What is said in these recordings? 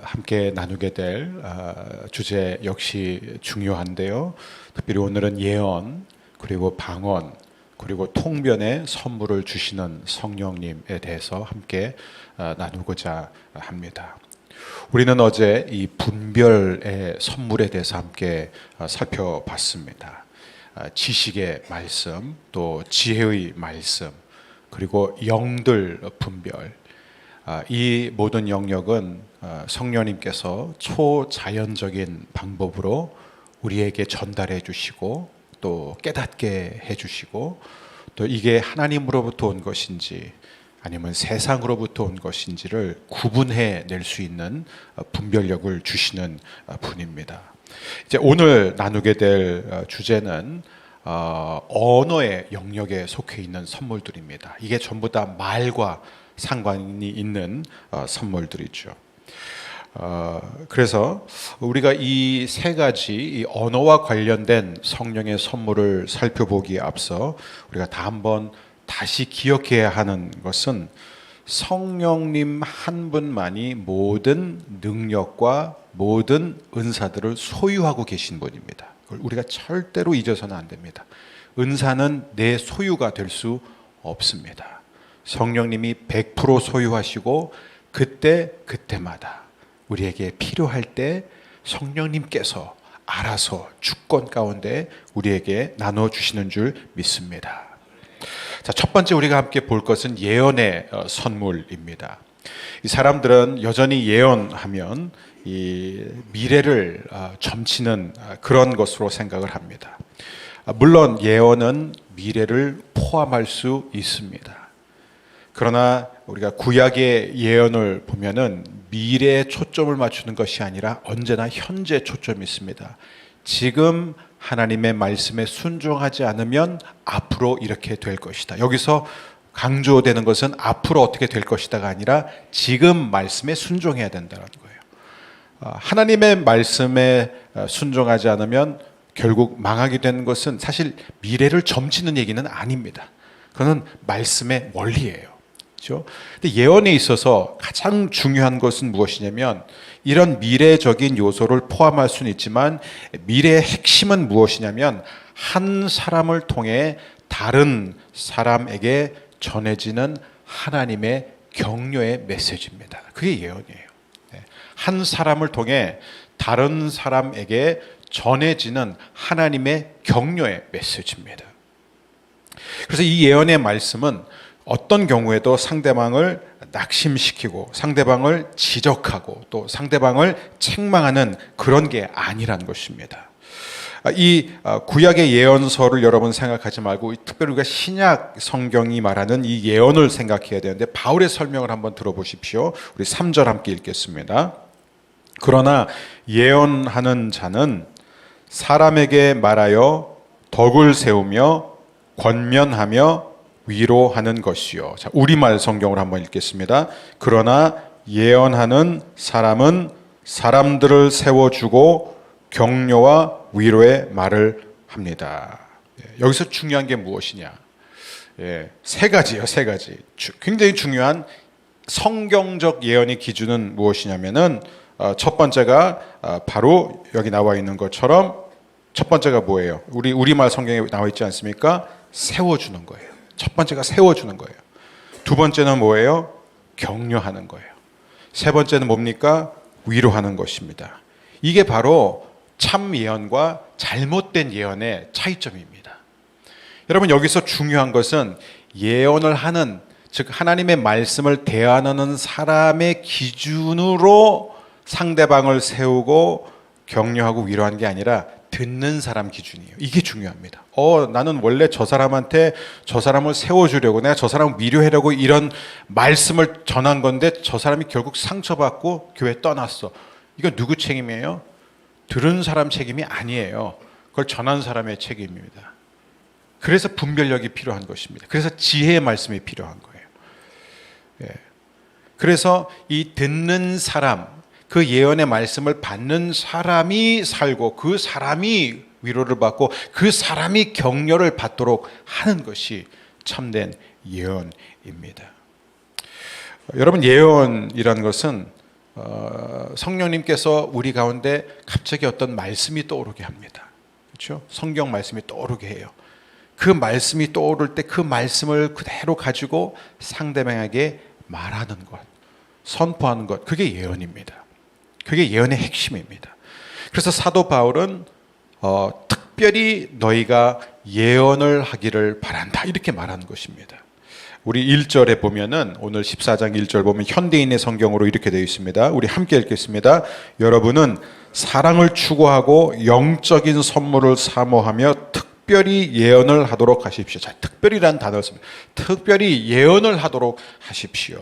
함께 나누게 될 주제 역시 중요한데요. 특별히 오늘은 예언, 그리고 방언, 그리고 통변의 선물을 주시는 성령님에 대해서 함께 나누고자 합니다. 우리는 어제 이 분별의 선물에 대해서 함께 살펴봤습니다. 지식의 말씀, 또 지혜의 말씀, 그리고 영들 분별, 이 모든 영역은 성령님께서 초자연적인 방법으로 우리에게 전달해 주시고 또 깨닫게 해 주시고 또 이게 하나님으로부터 온 것인지 아니면 세상으로부터 온 것인지를 구분해 낼 수 있는 분별력을 주시는 분입니다. 이제 오늘 나누게 될 주제는 언어의 영역에 속해 있는 선물들입니다. 이게 전부 다 말과 상관이 있는 선물들이죠. 그래서 우리가 이 세 가지 이 언어와 관련된 성령의 선물을 살펴보기에 앞서 우리가 다시 기억해야 하는 것은 성령님 한 분만이 모든 능력과 모든 은사들을 소유하고 계신 분입니다. 그걸 우리가 절대로 잊어서는 안 됩니다. 은사는 내 소유가 될 수 없습니다. 성령님이 100% 소유하시고 그때마다 우리에게 필요할 때 성령님께서 알아서 주권 가운데 우리에게 나눠주시는 줄 믿습니다. 자, 첫 번째 우리가 함께 볼 것은 예언의 선물입니다. 이 사람들은 여전히 예언하면 이 미래를 점치는 그런 것으로 생각을 합니다. 물론 예언은 미래를 포함할 수 있습니다. 그러나 우리가 구약의 예언을 보면은 미래에 초점을 맞추는 것이 아니라 언제나 현재 초점이 있습니다. 지금 하나님의 말씀에 순종하지 않으면 앞으로 이렇게 될 것이다. 여기서 강조되는 것은 앞으로 어떻게 될 것이다가 아니라 지금 말씀에 순종해야 된다는 거예요. 하나님의 말씀에 순종하지 않으면 결국 망하게 되는 것은 사실 미래를 점치는 얘기는 아닙니다. 그건 말씀의 원리예요. 그렇죠? 근데 예언에 있어서 가장 중요한 것은 무엇이냐면 이런 미래적인 요소를 포함할 수는 있지만 미래의 핵심은 무엇이냐면 한 사람을 통해 다른 사람에게 전해지는 하나님의 격려의 메시지입니다. 그게 예언이에요. 한 사람을 통해 다른 사람에게 전해지는 하나님의 격려의 메시지입니다. 그래서 이 예언의 말씀은 어떤 경우에도 상대방을 낙심시키고 상대방을 지적하고 또 상대방을 책망하는 그런 게 아니란 것입니다. 이 구약의 예언서를 여러분 생각하지 말고 특별히 우리가 신약 성경이 말하는 이 예언을 생각해야 되는데 바울의 설명을 한번 들어보십시오. 우리 3절 함께 읽겠습니다. 그러나 예언하는 자는 사람에게 말하여 덕을 세우며 권면하며 위로하는 것이요. 자, 우리말 성경을 한번 읽겠습니다. 그러나 예언하는 사람은 사람들을 세워주고 격려와 위로의 말을 합니다. 여기서 중요한 게 무엇이냐? 세 가지요, 세 가지. 굉장히 중요한 성경적 예언의 기준은 무엇이냐면은 첫 번째가 바로 여기 나와 있는 것처럼 첫 번째가 뭐예요? 우리말 성경에 나와 있지 않습니까? 세워주는 거예요. 첫 번째가 세워주는 거예요. 두 번째는 뭐예요? 격려하는 거예요. 세 번째는 뭡니까? 위로하는 것입니다. 이게 바로 참 예언과 잘못된 예언의 차이점입니다. 여러분 여기서 중요한 것은 예언을 하는 즉 하나님의 말씀을 대하는 사람의 기준으로 상대방을 세우고 격려하고 위로하는 게 아니라 듣는 사람 기준이에요. 이게 중요합니다. 나는 원래 저 사람한테 저 사람을 세워주려고 내가 저 사람을 위로하려고 이런 말씀을 전한 건데 저 사람이 결국 상처받고 교회 떠났어. 이거 누구 책임이에요? 들은 사람 책임이 아니에요. 그걸 전한 사람의 책임입니다. 그래서 분별력이 필요한 것입니다. 그래서 지혜의 말씀이 필요한 거예요. 그래서 이 듣는 사람 그 예언의 말씀을 받는 사람이 살고 그 사람이 위로를 받고 그 사람이 격려를 받도록 하는 것이 참된 예언입니다. 여러분 예언이라는 것은 성령님께서 우리 가운데 갑자기 어떤 말씀이 떠오르게 합니다. 그렇죠? 성경 말씀이 떠오르게 해요. 그 말씀이 떠오를 때 그 말씀을 그대로 가지고 상대방에게 말하는 것, 선포하는 것, 그게 예언입니다. 그게 예언의 핵심입니다. 그래서 사도 바울은 특별히 너희가 예언을 하기를 바란다, 이렇게 말하는 것입니다. 우리 1절에 보면은, 오늘 14장 1절 보면 현대인의 성경으로 이렇게 되어 있습니다. 우리 함께 읽겠습니다. 여러분은 사랑을 추구하고 영적인 선물을 사모하며 특별히 예언을 하도록 하십시오. 자, 특별히라는 단어를 씁니다. 특별히 예언을 하도록 하십시오.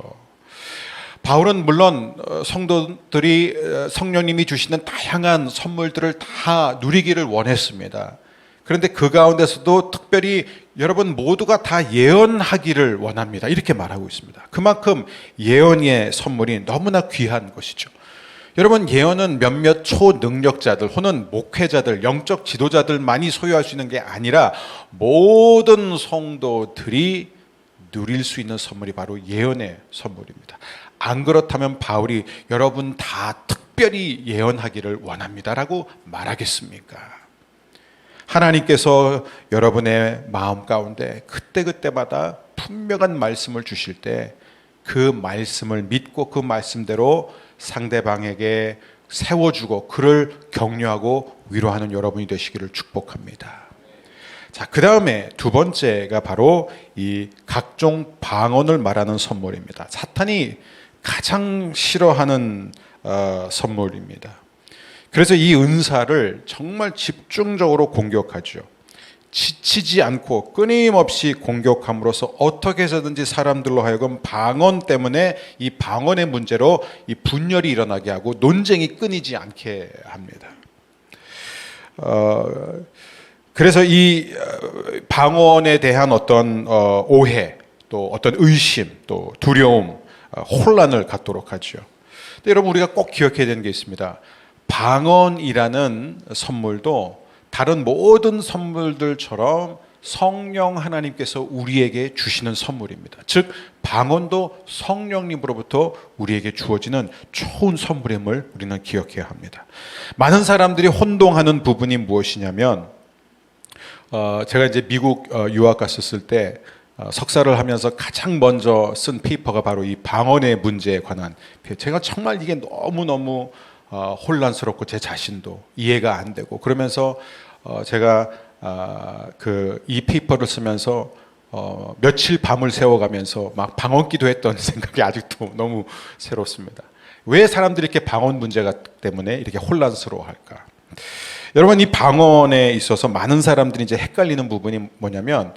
바울은 물론 성도들이 성령님이 주시는 다양한 선물들을 다 누리기를 원했습니다. 그런데 그 가운데서도 특별히 여러분 모두가 다 예언하기를 원합니다, 이렇게 말하고 있습니다. 그만큼 예언의 선물이 너무나 귀한 것이죠. 여러분, 예언은 몇몇 초능력자들 혹은 목회자들, 영적 지도자들만이 소유할 수 있는 게 아니라 모든 성도들이 누릴 수 있는 선물이 바로 예언의 선물입니다. 안 그렇다면 바울이 여러분 다 특별히 예언하기를 원합니다라고 말하겠습니까? 하나님께서 여러분의 마음 가운데 그때그때마다 분명한 말씀을 주실 때 그 말씀을 믿고 그 말씀대로 상대방에게 세워주고 그를 격려하고 위로하는 여러분이 되시기를 축복합니다. 자, 그 다음에 두 번째가 바로 이 각종 방언을 말하는 선물입니다. 사탄이 가장 싫어하는 선물입니다. 그래서 이 은사를 정말 집중적으로 공격하죠. 지치지 않고 끊임없이 공격함으로써 어떻게 해서든지 사람들로 하여금 방언 때문에 이 방언의 문제로 이 분열이 일어나게 하고 논쟁이 끊이지 않게 합니다. 그래서 이 방언에 대한 어떤 오해, 또 어떤 의심, 또 두려움, 혼란을 갖도록 하죠. 근데 여러분, 우리가 꼭 기억해야 되는 게 있습니다. 방언이라는 선물도 다른 모든 선물들처럼 성령 하나님께서 우리에게 주시는 선물입니다. 즉 방언도 성령님으로부터 우리에게 주어지는 좋은 선물임을 우리는 기억해야 합니다. 많은 사람들이 혼동하는 부분이 무엇이냐면, 제가 이제 미국 유학 갔었을 때 석사를 하면서 가장 먼저 쓴 페이퍼가 바로 이 방언의 문제에 관한, 제가 정말 이게 너무너무 혼란스럽고 제 자신도 이해가 안 되고, 그러면서 제가 이 페이퍼를 쓰면서 며칠 밤을 새워가면서 막 방언 기도했던 생각이 아직도 너무 새롭습니다. 왜 사람들이 이렇게 방언 문제가 때문에 이렇게 혼란스러워할까? 여러분, 이 방언에 있어서 많은 사람들이 이제 헷갈리는 부분이 뭐냐면,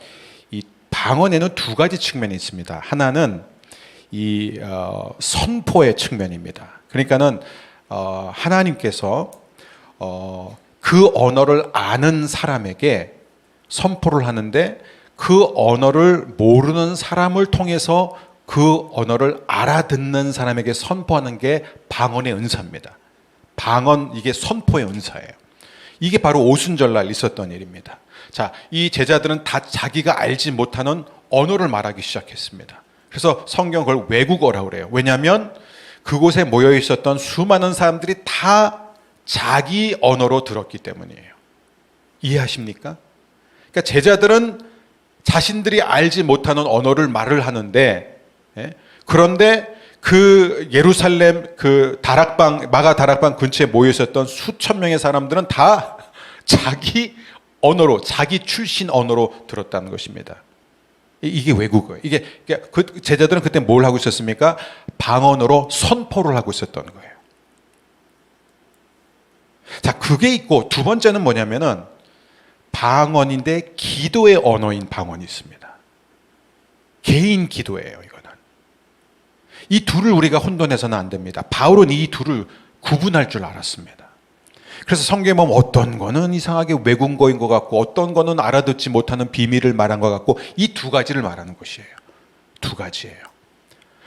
이 방언에는 두 가지 측면이 있습니다. 하나는 이 선포의 측면입니다. 그러니까는 하나님께서 그 언어를 아는 사람에게 선포를 하는데, 그 언어를 모르는 사람을 통해서 그 언어를 알아듣는 사람에게 선포하는 게 방언의 은사입니다. 방언, 이게 선포의 은사예요. 이게 바로 오순절날 있었던 일입니다. 자, 이 제자들은 다 자기가 알지 못하는 언어를 말하기 시작했습니다. 그래서 성경 그걸 외국어라고 그래요. 왜냐하면 그곳에 모여 있었던 수많은 사람들이 다 자기 언어로 들었기 때문이에요. 이해하십니까? 그러니까 제자들은 자신들이 알지 못하는 언어를 말을 하는데, 그런데 그 예루살렘 그 다락방, 마가 다락방 근처에 모여 있었던 수천 명의 사람들은 다 자기 언어로, 자기 출신 언어로 들었다는 것입니다. 이게 외국어예요. 이게 그 제자들은 그때 뭘 하고 있었습니까? 방언으로 선포를 하고 있었던 거예요. 자, 그게 있고, 두 번째는 뭐냐면은 방언인데 기도의 언어인 방언이 있습니다. 개인 기도예요, 이거는. 이 둘을 우리가 혼돈해서는 안 됩니다. 바울은 이 둘을 구분할 줄 알았습니다. 그래서 성경에 보면 어떤 거는 이상하게 외국어인 것 같고, 어떤 거는 알아듣지 못하는 비밀을 말한 것 같고, 이 두 가지를 말하는 것이에요. 두 가지예요.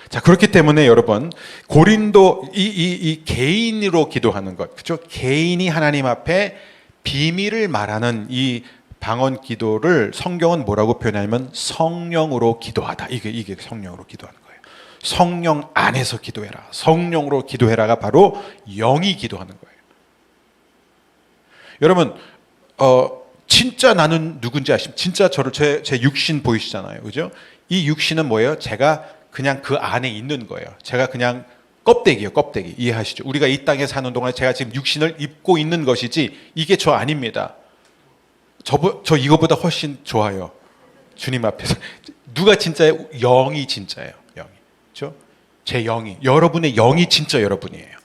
자, 그렇기 때문에 여러분, 고린도 이 개인으로 기도하는 것, 그렇죠? 개인이 하나님 앞에 비밀을 말하는 이 방언 기도를 성경은 뭐라고 표현하냐면 성령으로 기도하다. 이게 성령으로 기도하는 거예요. 성령 안에서 기도해라. 성령으로 기도해라가 바로 영이 기도하는 거예요. 여러분, 진짜 나는 누군지 아십니까? 진짜 저를 제 육신 보이시잖아요. 그죠? 이 육신은 뭐예요? 제가 그냥 그 안에 있는 거예요. 제가 그냥 껍데기예요. 껍데기. 이해하시죠? 우리가 이 땅에 사는 동안 제가 지금 육신을 입고 있는 것이지 이게 저 아닙니다. 저 이거보다 훨씬 좋아요. 주님 앞에서. 누가 진짜예요? 영이 진짜예요. 영이. 그렇죠? 제 영이. 여러분의 영이 진짜 여러분이에요.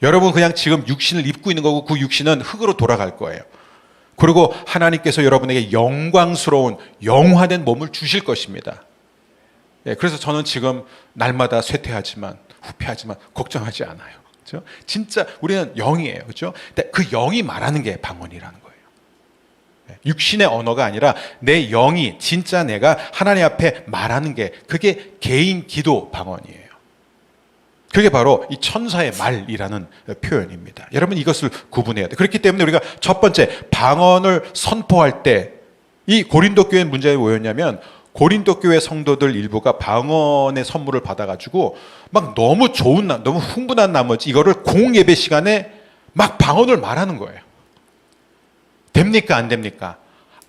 여러분 그냥 지금 육신을 입고 있는 거고 그 육신은 흙으로 돌아갈 거예요. 그리고 하나님께서 여러분에게 영광스러운 영화된 몸을 주실 것입니다. 그래서 저는 지금 날마다 쇠퇴하지만 후퇴하지만 걱정하지 않아요. 그렇죠? 진짜 우리는 영이에요. 그렇죠? 근데 그 영이 말하는 게 방언이라는 거예요. 육신의 언어가 아니라 내 영이 진짜 내가 하나님 앞에 말하는 게 그게 개인 기도 방언이에요. 그게 바로 이 천사의 말이라는 표현입니다. 여러분 이것을 구분해야 돼요. 그렇기 때문에 우리가 첫 번째 방언을 선포할 때 이 고린도 교회 문제가 뭐였냐면 고린도 교회 성도들 일부가 방언의 선물을 받아가지고 막 너무 너무 흥분한 나머지 이거를 공예배 시간에 막 방언을 말하는 거예요. 됩니까? 안 됩니까?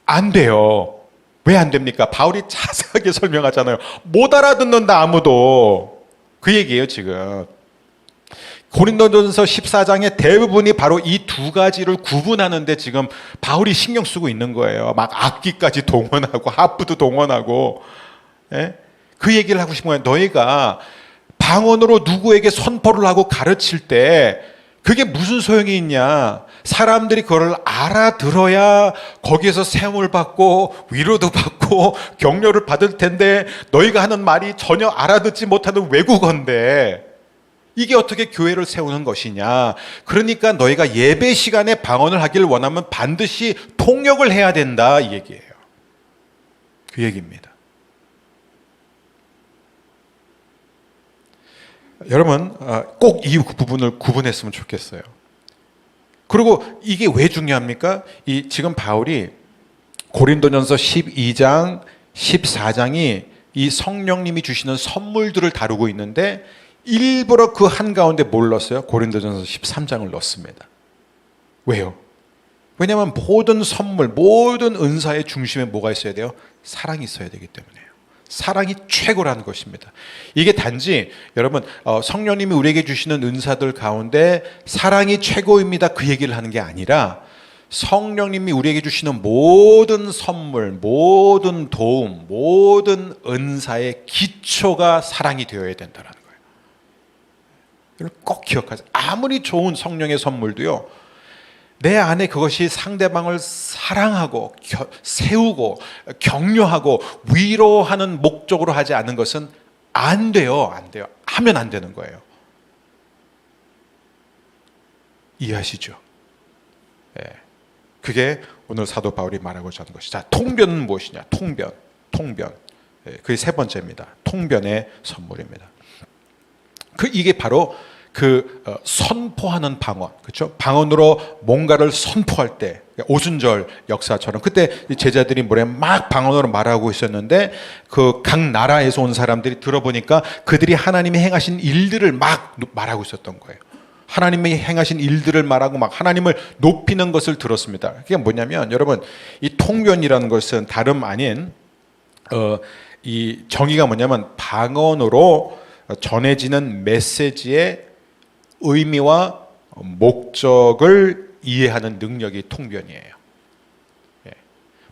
안 돼요. 왜 안 됩니까? 바울이 자세하게 설명하잖아요. 못 알아듣는다 아무도. 그 얘기예요 지금. 고린도전서 14장의 대부분이 바로 이 두 가지를 구분하는데 지금 바울이 신경 쓰고 있는 거예요. 막 악기까지 동원하고 하프도 동원하고. 그 얘기를 하고 싶은 거예요. 너희가 방언으로 누구에게 선포를 하고 가르칠 때 그게 무슨 소용이 있냐. 사람들이 그걸 알아들어야 거기에서 세움을 받고 위로도 받고 격려를 받을 텐데 너희가 하는 말이 전혀 알아듣지 못하는 외국어인데 이게 어떻게 교회를 세우는 것이냐. 그러니까 너희가 예배 시간에 방언을 하길 원하면 반드시 통역을 해야 된다 이 얘기예요. 그 얘기입니다. 여러분 꼭 이 부분을 구분했으면 좋겠어요. 그리고 이게 왜 중요합니까? 지금 바울이 고린도전서 12장, 14장이 이 성령님이 주시는 선물들을 다루고 있는데 일부러 그 한가운데 뭘 넣었어요? 고린도전서 13장을 넣습니다. 왜요? 왜냐하면 모든 선물, 모든 은사의 중심에 뭐가 있어야 돼요? 사랑이 있어야 되기 때문에요. 사랑이 최고라는 것입니다. 이게 단지 여러분 성령님이 우리에게 주시는 은사들 가운데 사랑이 최고입니다 그 얘기를 하는 게 아니라 성령님이 우리에게 주시는 모든 선물, 모든 도움, 모든 은사의 기초가 사랑이 되어야 된다는 거예요. 이걸 꼭 기억하세요. 아무리 좋은 성령의 선물도요, 내 안에 그것이 상대방을 사랑하고 세우고 격려하고 위로하는 목적으로 하지 않은 것은 안 돼요. 안 돼요. 하면 안 되는 거예요. 이해하시죠? 네. 그게 오늘 사도 바울이 말하고자 하는 것이죠. 자, 통변은 무엇이냐? 통변. 네. 그게 세 번째입니다. 통변의 선물입니다. 이게 바로 선포하는 방언, 그렇죠? 방언으로 뭔가를 선포할 때, 오순절 역사처럼 그때 제자들이 막 방언으로 말하고 있었는데 각 나라에서 온 사람들이 들어보니까 그들이 하나님이 행하신 일들을 막 말하고 있었던 거예요. 하나님이 행하신 일들을 말하고 막 하나님을 높이는 것을 들었습니다. 그게 뭐냐면 여러분 이 통변이라는 것은 다름 아닌 이 정의가 뭐냐면 방언으로 전해지는 메시지의 의미와 목적을 이해하는 능력이 통변이에요.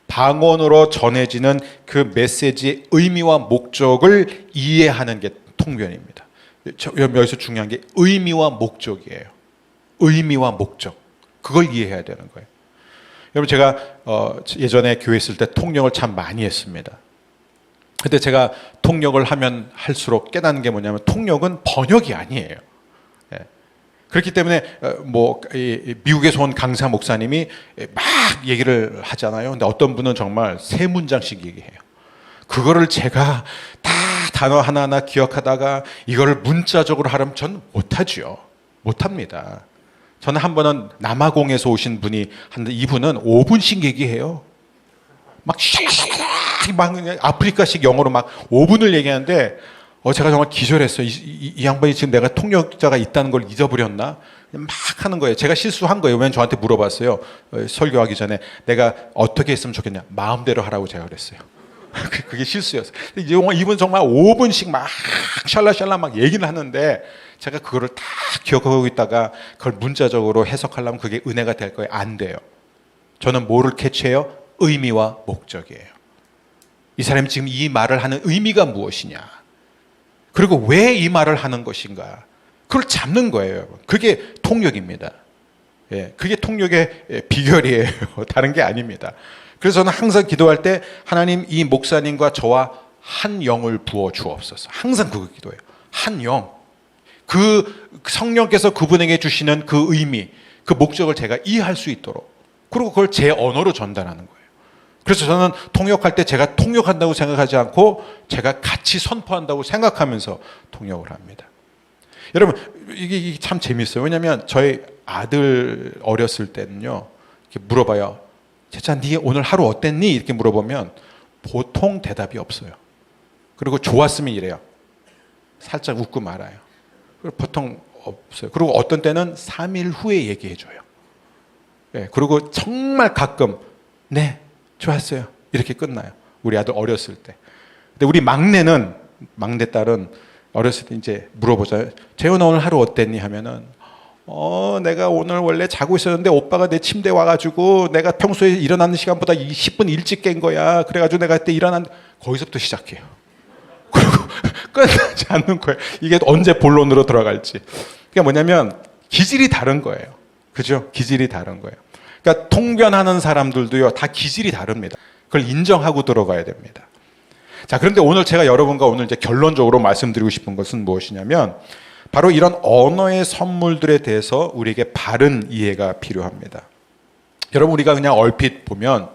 방언으로 전해지는 그 메시지의 의미와 목적을 이해하는 게 통변입니다. 여기서 중요한 게 의미와 목적이에요. 의미와 목적. 그걸 이해해야 되는 거예요. 여러분 제가 예전에 교회 있을 때 통역을 참 많이 했습니다. 근데 제가 통역을 하면 할수록 깨닫는 게 뭐냐면 통역은 번역이 아니에요. 그렇기 때문에 미국에서 온 강사 목사님이 막 얘기를 하잖아요. 근데 어떤 분은 정말 세 문장씩 얘기해요. 그거를 제가 다 단어 하나하나 기억하다가 이거를 문자적으로 하려면 전 못하죠. 못합니다. 저는 한 번은 남아공에서 오신 분이 한데 이분은 5분씩 얘기해요. 막 아프리카식 영어로 막 5분을 얘기하는데 제가 정말 기절했어요. 이 양반이 지금 내가 통역자가 있다는 걸 잊어버렸나? 막 하는 거예요. 제가 실수한 거예요. 왜냐면 저한테 물어봤어요. 설교하기 전에 내가 어떻게 했으면 좋겠냐? 마음대로 하라고 제가 그랬어요. 그게 실수였어요. 이분 정말 5분씩 막 샬라샬라 막 얘기를 하는데 제가 그거를 다 기억하고 있다가 그걸 문자적으로 해석하려면 그게 은혜가 될 거예요. 안 돼요. 저는 뭐를 캐치해요? 의미와 목적이에요. 이 사람이 지금 이 말을 하는 의미가 무엇이냐? 그리고 왜 이 말을 하는 것인가? 그걸 잡는 거예요, 여러분. 그게 통역입니다. 예, 그게 통역의 비결이에요. 다른 게 아닙니다. 그래서 저는 항상 기도할 때 하나님 이 목사님과 저와 한 영을 부어 주옵소서. 항상 그거 기도해요. 한 영. 그 성령께서 그분에게 주시는 그 의미, 그 목적을 제가 이해할 수 있도록. 그리고 그걸 제 언어로 전달하는 거예요. 그래서 저는 통역할 때 제가 통역한다고 생각하지 않고 제가 같이 선포한다고 생각하면서 통역을 합니다. 여러분 이게 참 재밌어요. 왜냐하면 저희 아들 어렸을 때는요 이렇게 물어봐요. 채찬 네 오늘 하루 어땠니? 이렇게 물어보면 보통 대답이 없어요. 그리고 좋았으면 이래요. 살짝 웃고 말아요. 그리고 보통 없어요. 그리고 어떤 때는 3일 후에 얘기해줘요. 예, 그리고 정말 가끔 네 좋았어요 이렇게 끝나요. 우리 아들 어렸을 때. 근데 우리 막내딸은 어렸을 때 이제 물어보잖아요. 재훈아 오늘 하루 어땠니? 하면은 내가 오늘 원래 자고 있었는데 오빠가 내 침대에 와가지고 내가 평소에 일어나는 시간보다 10분 일찍 깬 거야. 그래가지고 내가 그때 거기서부터 시작해요. 그리고 끝나지 않는 거예요. 이게 언제 본론으로 들어갈지. 그게 뭐냐면 기질이 다른 거예요. 그죠? 기질이 다른 거예요. 그러니까 통변하는 사람들도요 다 기질이 다릅니다. 그걸 인정하고 들어가야 됩니다. 자, 그런데 오늘 제가 여러분과 오늘 이제 결론적으로 말씀드리고 싶은 것은 무엇이냐면 바로 이런 언어의 선물들에 대해서 우리에게 바른 이해가 필요합니다. 여러분 우리가 그냥 얼핏 보면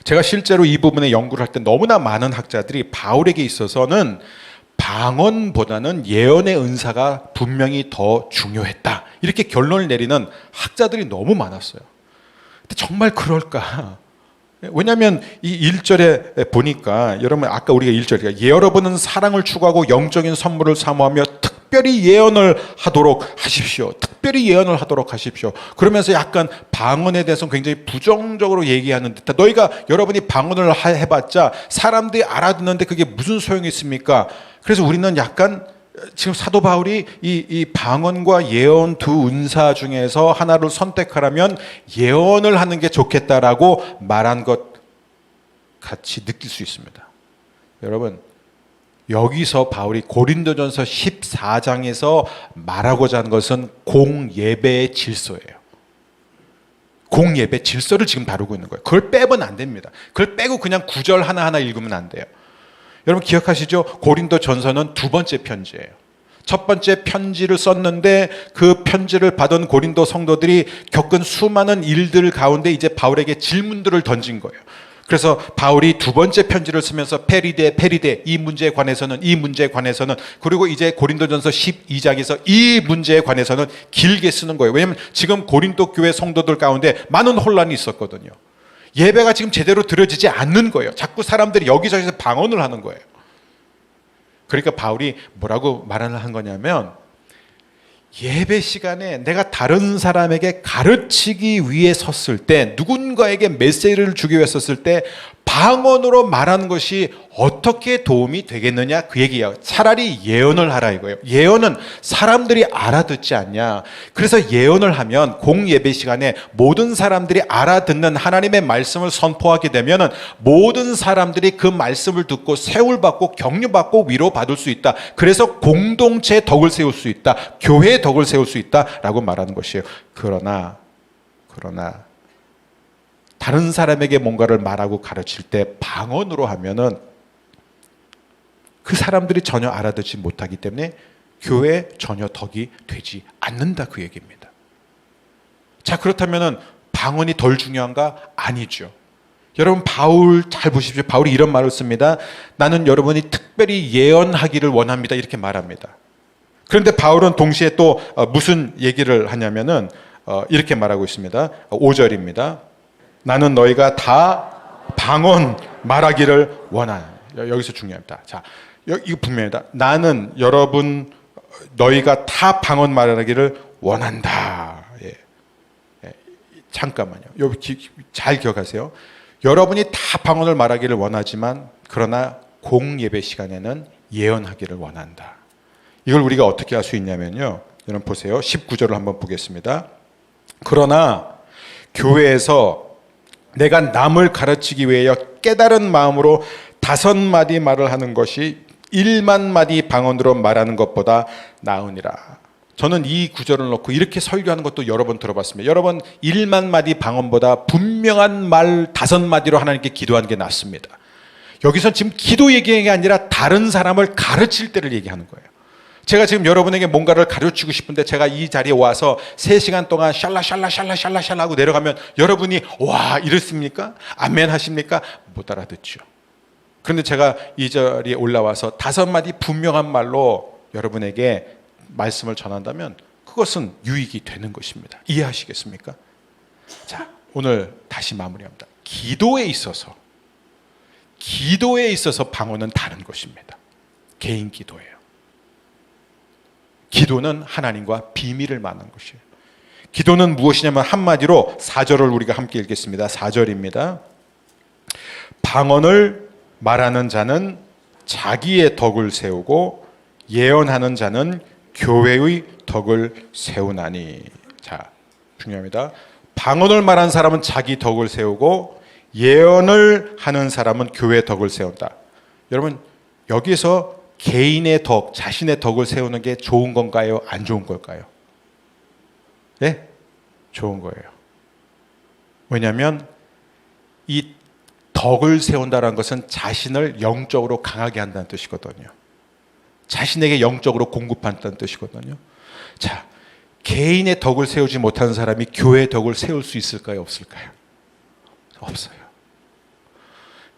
제가 실제로 이 부분에 연구를 할 때 너무나 많은 학자들이 바울에게 있어서는 방언보다는 예언의 은사가 분명히 더 중요했다. 이렇게 결론을 내리는 학자들이 너무 많았어요. 근데 정말 그럴까? 왜냐하면 이 1절에 보니까 여러분 아까 우리가 1절에 여러분은 사랑을 추구하고 영적인 선물을 사모하며 특별히 예언을 하도록 하십시오. 특별히 예언을 하도록 하십시오. 그러면서 약간 방언에 대해서 굉장히 부정적으로 얘기하는 듯한 너희가 여러분이 방언을 해봤자 사람들이 알아듣는데 그게 무슨 소용이 있습니까? 그래서 우리는 약간 지금 사도 바울이 이 방언과 예언 두 은사 중에서 하나를 선택하라면 예언을 하는 게 좋겠다라고 말한 것 같이 느낄 수 있습니다. 여러분 여기서 바울이 고린도전서 14장에서 말하고자 하는 것은 공예배의 질서예요. 공예배 질서를 지금 다루고 있는 거예요. 그걸 빼면 안 됩니다. 그걸 빼고 그냥 구절 하나하나 읽으면 안 돼요. 여러분 기억하시죠? 고린도전서는 두 번째 편지예요. 첫 번째 편지를 썼는데 그 편지를 받은 고린도 성도들이 겪은 수많은 일들 가운데 이제 바울에게 질문들을 던진 거예요. 그래서 바울이 두 번째 편지를 쓰면서 페리데 이 문제에 관해서는 그리고 이제 고린도전서 12장에서 이 문제에 관해서는 길게 쓰는 거예요. 왜냐하면 지금 고린도 교회 성도들 가운데 많은 혼란이 있었거든요. 예배가 지금 제대로 드려지지 않는 거예요. 자꾸 사람들이 여기저기서 방언을 하는 거예요. 그러니까 바울이 뭐라고 말을 한 거냐면 예배 시간에 내가 다른 사람에게 가르치기 위해 섰을 때 누군가에게 메시지를 주기 위해 섰을 때 방언으로 말하는 것이 어떻게 도움이 되겠느냐 그 얘기예요. 차라리 예언을 하라 이거예요. 예언은 사람들이 알아듣지 않냐. 그래서 예언을 하면 공예배 시간에 모든 사람들이 알아듣는 하나님의 말씀을 선포하게 되면 모든 사람들이 그 말씀을 듣고 세울받고 격려받고 위로받을 수 있다. 그래서 공동체의 덕을 세울 수 있다. 교회의 덕을 세울 수 있다라고 말하는 것이에요. 그러나 다른 사람에게 뭔가를 말하고 가르칠 때 방언으로 하면은 그 사람들이 전혀 알아듣지 못하기 때문에 교회에 전혀 덕이 되지 않는다 그 얘기입니다. 자, 그렇다면은 방언이 덜 중요한가? 아니죠. 여러분 바울 잘 보십시오. 바울이 이런 말을 씁니다. 나는 여러분이 특별히 예언하기를 원합니다. 이렇게 말합니다. 그런데 바울은 동시에 또 무슨 얘기를 하냐면은 이렇게 말하고 있습니다. 5절입니다. 나는 너희가 다 방언 말하기를 원하는. 여기서 중요합니다. 자, 이거 분명하다. 나는 여러분 너희가 다 방언 말하기를 원한다. 예. 예. 잠깐만요. 여기 잘 기억하세요. 여러분이 다 방언을 말하기를 원하지만 그러나 공예배 시간에는 예언하기를 원한다. 이걸 우리가 어떻게 할 수 있냐면요. 여러분 보세요. 19절을 한번 보겠습니다. 그러나 교회에서 내가 남을 가르치기 위하여 깨달은 마음으로 5마디 말을 하는 것이 1만 마디 방언으로 말하는 것보다 나으니라. 저는 이 구절을 놓고 이렇게 설교하는 것도 여러 번 들어봤습니다. 여러분 1만 마디 방언보다 분명한 말 5마디로 하나님께 기도하는 게 낫습니다. 여기서 지금 기도 얘기하는 게 아니라 다른 사람을 가르칠 때를 얘기하는 거예요. 제가 지금 여러분에게 뭔가를 가르치고 싶은데 제가 이 자리에 와서 3시간 동안 샬라 하고 내려가면 여러분이 와 이렇습니까? 아멘 하십니까? 못 알아듣죠. 그런데 제가 이 자리에 올라와서 5마디 분명한 말로 여러분에게 말씀을 전한다면 그것은 유익이 되는 것입니다. 이해하시겠습니까? 자, 오늘 다시 마무리합니다. 기도에 있어서 방언은 다른 것입니다. 개인 기도예요. 기도는 하나님과 비밀을 만난 것이에요. 기도는 무엇이냐면 한마디로 4절을 우리가 함께 읽겠습니다. 4절입니다. 방언을 말하는 자는 자기의 덕을 세우고 예언하는 자는 교회의 덕을 세우나니. 자, 중요합니다. 방언을 말하는 사람은 자기 덕을 세우고 예언을 하는 사람은 교회의 덕을 세운다. 여러분 여기서 개인의 덕, 자신의 덕을 세우는 게 좋은 건가요? 안 좋은 걸까요? 네? 좋은 거예요. 왜냐하면 이 덕을 세운다는 것은 자신을 영적으로 강하게 한다는 뜻이거든요. 자신에게 영적으로 공급한다는 뜻이거든요. 자, 개인의 덕을 세우지 못하는 사람이 교회의 덕을 세울 수 있을까요? 없을까요? 없어요.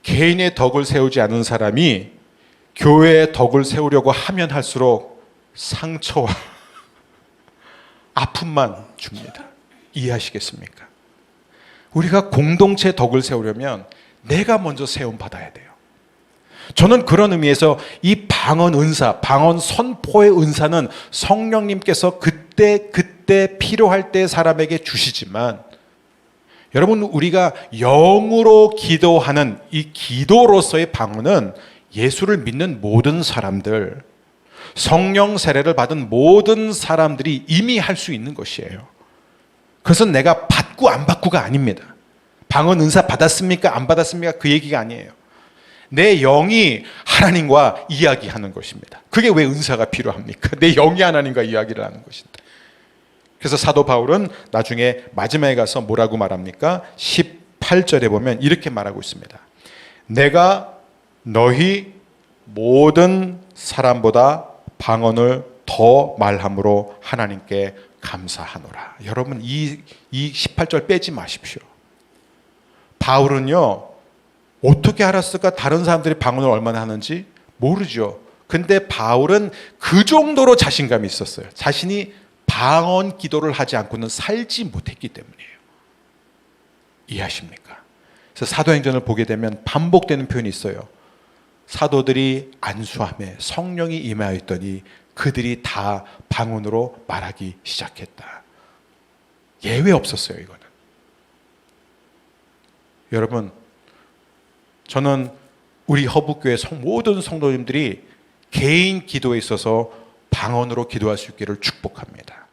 개인의 덕을 세우지 않은 사람이 교회의 덕을 세우려고 하면 할수록 상처와 아픔만 줍니다. 이해하시겠습니까? 우리가 공동체 덕을 세우려면 내가 먼저 세움 받아야 돼요. 저는 그런 의미에서 이 방언 은사, 방언 선포의 은사는 성령님께서 그때 필요할 때 사람에게 주시지만 여러분 우리가 영으로 기도하는 이 기도로서의 방언은 예수를 믿는 모든 사람들, 성령 세례를 받은 모든 사람들이 이미 할 수 있는 것이에요. 그것은 내가 받고 안 받고가 아닙니다. 방언 은사 받았습니까? 안 받았습니까? 그 얘기가 아니에요. 내 영이 하나님과 이야기하는 것입니다. 그게 왜 은사가 필요합니까? 내 영이 하나님과 이야기를 하는 것인데. 그래서 사도 바울은 나중에 마지막에 가서 뭐라고 말합니까? 18절에 보면 이렇게 말하고 있습니다. 내가 너희 모든 사람보다 방언을 더 말함으로 하나님께 감사하노라. 여러분 이 18절 빼지 마십시오. 바울은요 어떻게 알았을까? 다른 사람들이 방언을 얼마나 하는지 모르죠. 근데 바울은 그 정도로 자신감이 있었어요. 자신이 방언 기도를 하지 않고는 살지 못했기 때문이에요. 이해하십니까? 그래서 사도행전을 보게 되면 반복되는 표현이 있어요. 사도들이 안수함에 성령이 임하였더니 그들이 다 방언으로 말하기 시작했다. 예외 없었어요, 이거는. 여러분, 저는 우리 허북교회 모든 성도님들이 개인 기도에 있어서 방언으로 기도할 수 있기를 축복합니다.